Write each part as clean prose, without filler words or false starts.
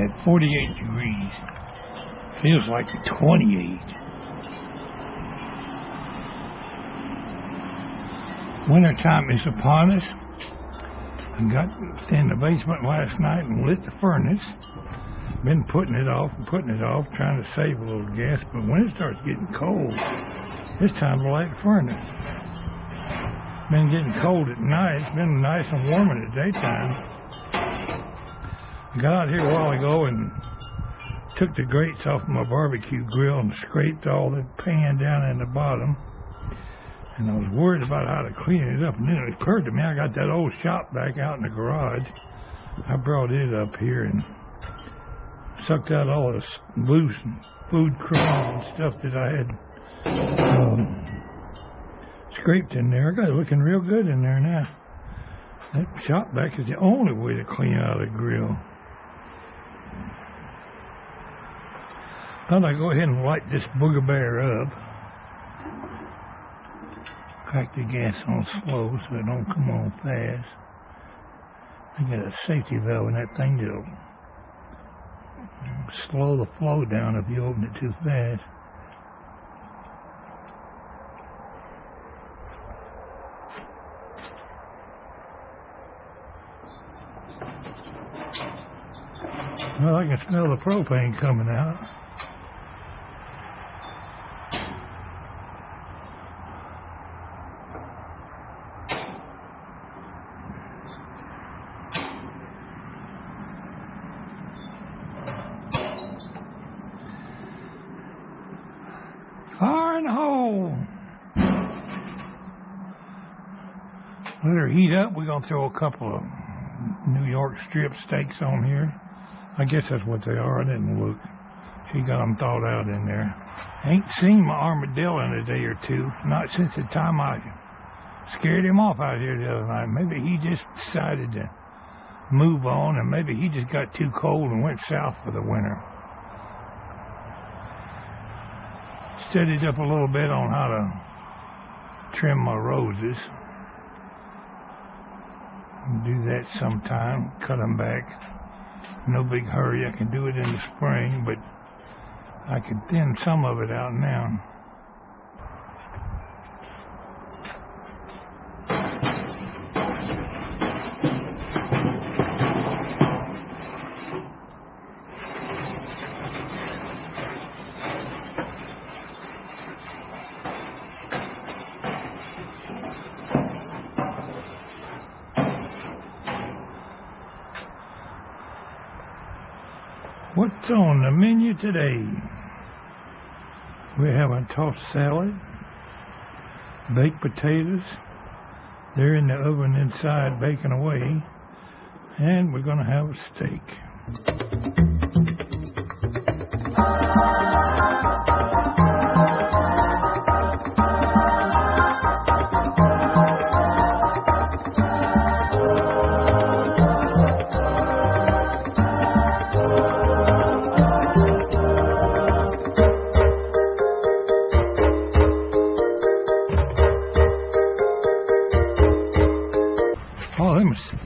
at 48 degrees. Feels like 28. Wintertime is upon us. I got in the basement last night and lit the furnace. Been putting it off, trying to save a little gas, but when it starts getting cold, it's time to light the furnace. Been getting cold at night. It's been nice and warm in the daytime. I got out here a while ago and took the grates off my barbecue grill and scraped all the pan down in the bottom. And I was worried about how to clean it up. And then it occurred to me, I got that old shop vac out in the garage. I brought it up here and sucked out all this loose food crumbs and stuff that I had scraped in there. I got it looking real good in there now. That shop vac is the only way to clean out a grill. Thought I'd go ahead and light this booger bear up. Crack the gas on slow so it don't come on fast. I got a safety valve in that thing that'll slow the flow down if you open it too fast. Well, I can smell the propane coming out. Fire in the hole. Let her heat up. We're going to throw a couple of New York strip steaks on here. I guess that's what they are. I didn't look. She got them thawed out in there. Ain't seen my armadillo in a day or two. Not since the time I scared him off out here the other night. Maybe he just decided to move on, and maybe he just got too cold and went south for the winter. Studied up a little bit on how to trim my roses. Do that sometime. Cut them back. No big hurry. I can do it in the spring, but I can thin some of it out now. What's on the menu today? We're having tossed salad, baked potatoes. They're in the oven inside baking away. And we're going to have a steak.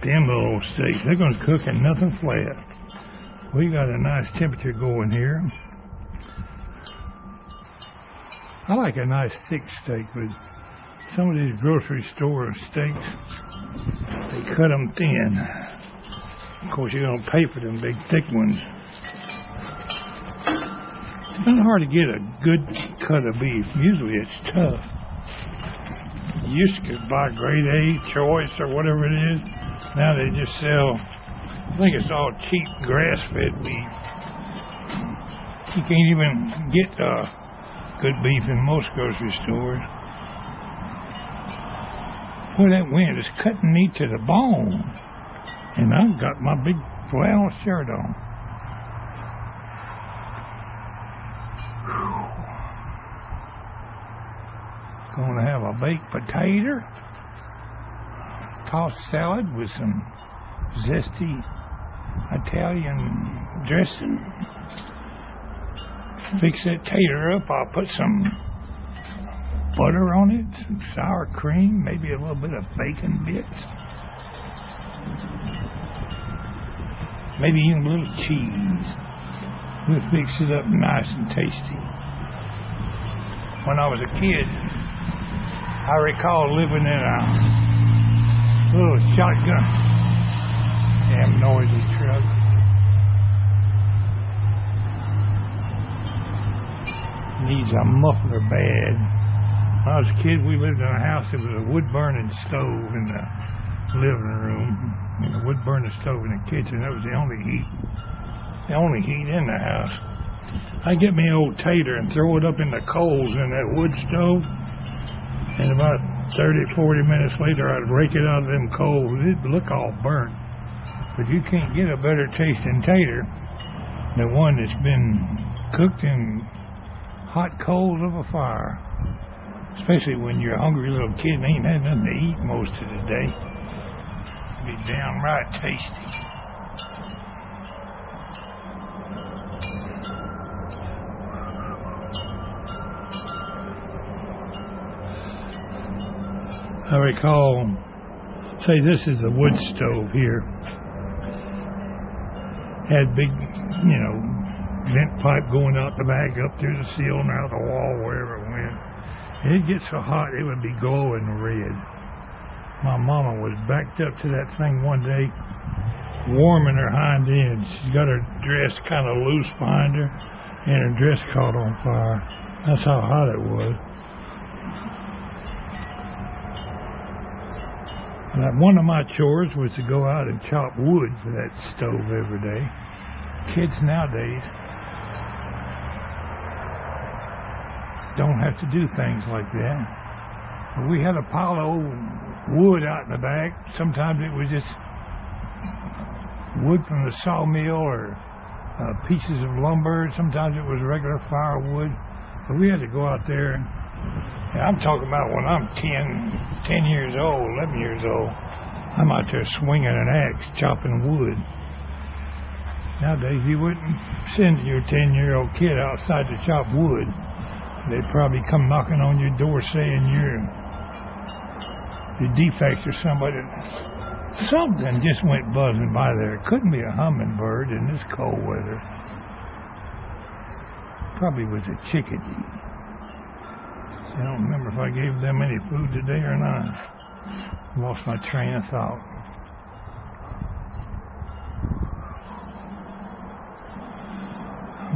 Them little steaks, they're going to cook and nothing flat. We got a nice temperature going here. I like a nice thick steak, but some of these grocery store steaks, they cut them thin. Of course, you're going to pay for them big thick ones. It's kind of hard to get a good cut of beef. Usually it's tough. You used to buy grade A, choice, or whatever it is. Now they just sell, I think it's all cheap grass-fed beef. You can't even get good beef in most grocery stores. Boy, that wind is cutting me to the bone. And I've got my big flannel shirt on. Gonna have a baked potato, tossed salad with some zesty Italian dressing. Fix that tater up. I'll put some butter on it, some sour cream, maybe a little bit of bacon bits, maybe even a little cheese. We'll fix it up nice and tasty. When I was a kid, I recall living in a little shotgun. Damn noisy truck. Needs a muffler bad. When I was a kid, we lived in a house that was a wood-burning stove in the living room, and a wood-burning stove in the kitchen. That was the only heat in the house. I'd get me an old tater and throw it up in the coals in that wood stove, and about 30, 40 minutes later, I'd rake it out of them coals. It'd look all burnt, but you can't get a better tasting tater than one that's been cooked in hot coals of a fire. Especially when you're a hungry little kid and ain't had nothing to eat most of the day. It'd be downright tasty. I recall, say this is a wood stove here. Had big, vent pipe going out the back, up through the ceiling, out the wall, wherever it went. It'd get so hot it would be glowing red. My mama was backed up to that thing one day, warming her hind end. She's got her dress kind of loose behind her, and her dress caught on fire. That's how hot it was. One of my chores was to go out and chop wood for that stove every day. Kids nowadays don't have to do things like that. But we had a pile of old wood out in the back. Sometimes it was just wood from the sawmill or pieces of lumber. Sometimes it was regular firewood. So we had to go out there. And I'm talking about when I'm 10 years old, 11 years old. I'm out there swinging an axe, chopping wood. Nowadays, you wouldn't send your 10-year-old kid outside to chop wood. They'd probably come knocking on your door saying you're defects or somebody. Something just went buzzing by there. It couldn't be a hummingbird in this cold weather. Probably was a chickadee. I don't remember if I gave them any food today or not. Lost my train of thought.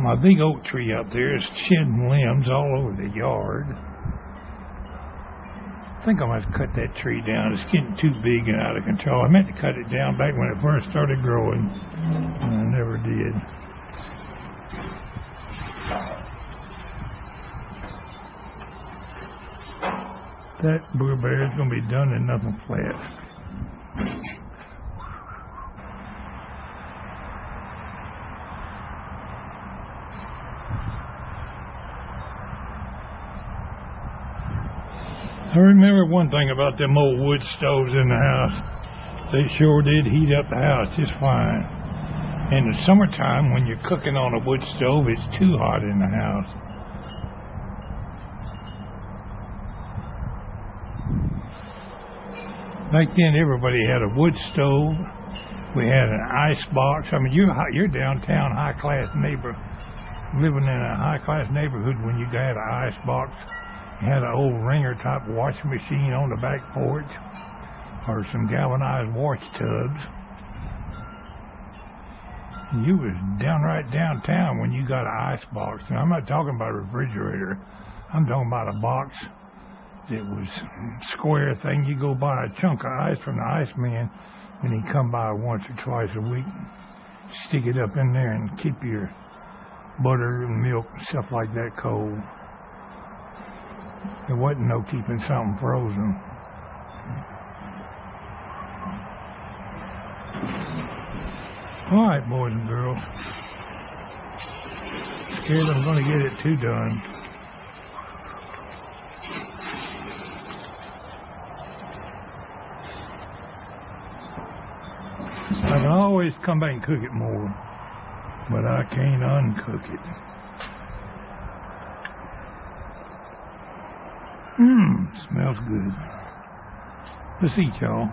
My big oak tree up there is shedding limbs all over the yard. I think I might cut that tree down. It's getting too big and out of control. I meant to cut it down back when it first started growing, and I never did. That blueberry is going to be done in nothing flat. I remember one thing about them old wood stoves in the house. They sure did heat up the house just fine. In the summertime, when you're cooking on a wood stove, it's too hot in the house. Back then, everybody had a wood stove. We had an ice box. I mean, you're downtown high-class neighbor, living in a high-class neighborhood when you had an ice box. You had an old Ringer-type washing machine on the back porch, or some galvanized wash tubs. And you was downright downtown when you got an ice box. And I'm not talking about a refrigerator. I'm talking about a box that was a square thing. You go buy a chunk of ice from the iceman when he come by once or twice a week. Stick it up in there and keep your butter and milk and stuff like that cold. There wasn't no keeping something frozen. All right, boys and girls. Scared I'm going to get it too done. I can always come back and cook it more, but I can't uncook it. Smells good. Let's eat, y'all.